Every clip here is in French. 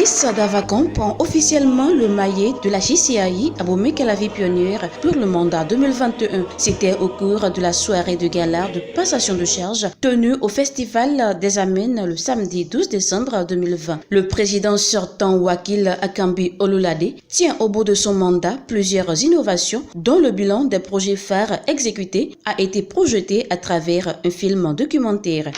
Boris Davakon prend officiellement le maillet de la JCAI Abomey-Calavi Pionnière pour le mandat 2021. C'était au cours de la soirée de gala de passation de charge tenue au Festival des Amènes le samedi 12 décembre 2020. Le président sortant Wakil Akambi Olulade tient au bout de son mandat plusieurs innovations dont le bilan des projets phares exécutés a été projeté à travers un film documentaire.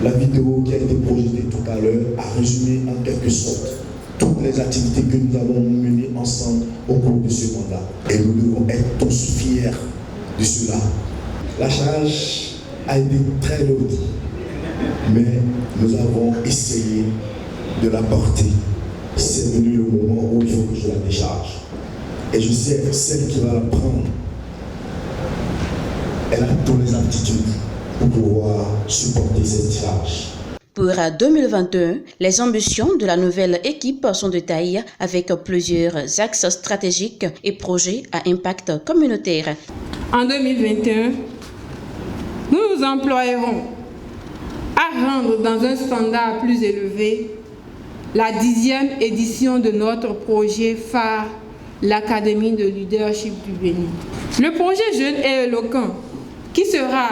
La vidéo qui a été projetée tout à l'heure a résumé en quelque sorte toutes les activités que nous avons menées ensemble au cours de ce mandat. Et nous devons être tous fiers de cela. La charge a été très lourde, mais nous avons essayé de la porter. C'est venu le moment où il faut que je la décharge. Et je sais, celle qui va la prendre, elle a toutes les aptitudes pour pouvoir supporter cette charge. Pour 2021, les ambitions de la nouvelle équipe sont de taille avec plusieurs axes stratégiques et projets à impact communautaire. En 2021, nous nous employerons à rendre dans un standard plus élevé la 10e édition de notre projet phare, l'Académie de leadership du Bénin. Le projet Jeune et éloquent, qui sera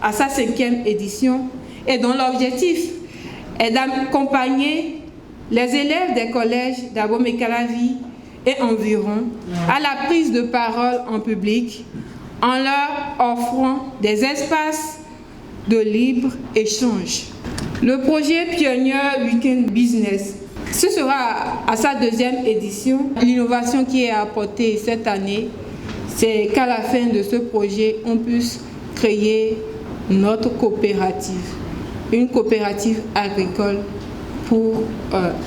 à sa 5e édition et dont l'objectif est d'accompagner les élèves des collèges d'Abomey-Calavi et environ à la prise de parole en public en leur offrant des espaces de libre-échange. Le projet Pionnier Weekend Business, ce sera à sa 2e édition. L'innovation qui est apportée cette année, c'est qu'à la fin de ce projet, on puisse créer notre coopérative, une coopérative agricole pour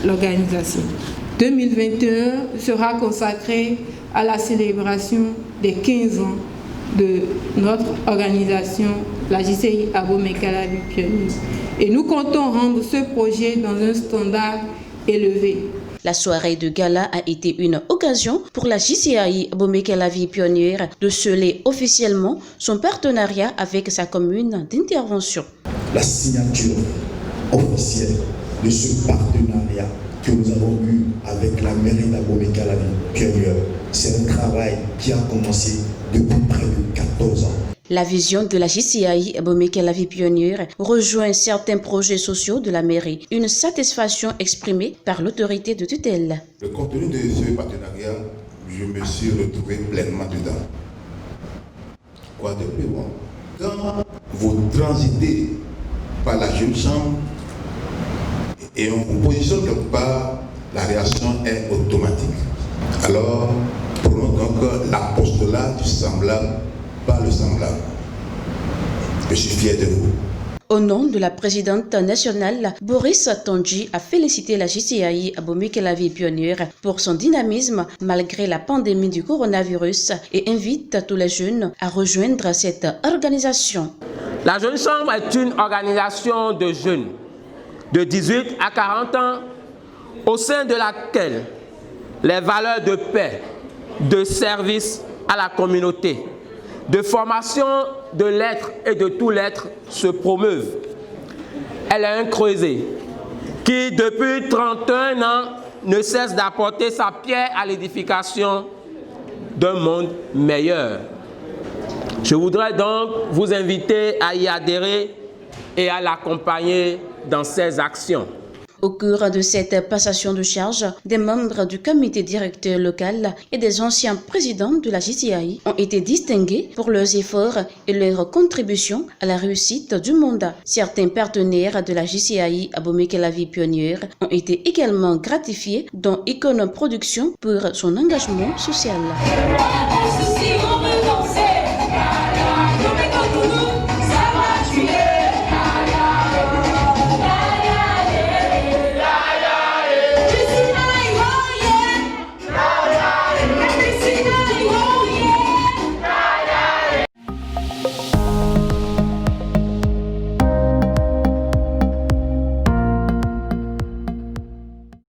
l'organisation. 2021 sera consacré à la célébration des 15 ans de notre organisation, la JCI Abomey-Calavi Pionnière. Et nous comptons rendre ce projet dans un standard élevé. La soirée de gala a été une occasion pour la JCAI Abomey-Calavi Pionnière de sceller officiellement son partenariat avec sa commune d'intervention. La signature officielle de ce partenariat que nous avons eu avec la mairie d'Abomey-Calavi Pionnière, c'est un travail qui a commencé depuis près de 14 ans. La vision de la JCAI Abomey-Calavi Pionnière rejoint certains projets sociaux de la mairie, une satisfaction exprimée par l'autorité de tutelle. Le contenu de ce partenariat, je me suis retrouvé pleinement dedans. Quoi de plus bon? Quand vous transitez par la jeune chambre et on vous positionne quelque part, la réaction est automatique. Alors, prenons donc l'apostolat du semblable par le semblable. Je suis fier de vous. Au nom de la présidente nationale, Boris Tondji a félicité la JCAI Abomey-Calavi Pionnière pour son dynamisme malgré la pandémie du coronavirus et invite tous les jeunes à rejoindre cette organisation. La Jeune Chambre est une organisation de jeunes de 18 à 40 ans au sein de laquelle les valeurs de paix, de service à la communauté, de formation de l'être et de tout l'être se promeuvent. Elle est un creuset qui, depuis 31 ans, ne cesse d'apporter sa pierre à l'édification d'un monde meilleur. Je voudrais donc vous inviter à y adhérer et à l'accompagner dans ses actions. Au cours de cette passation de charge, des membres du comité directeur local et des anciens présidents de la JCAI ont été distingués pour leurs efforts et leurs contributions à la réussite du mandat. Certains partenaires de la JCAI Abomey-Calavi Pionnière ont été également gratifiés, dont Icon Production pour son engagement social.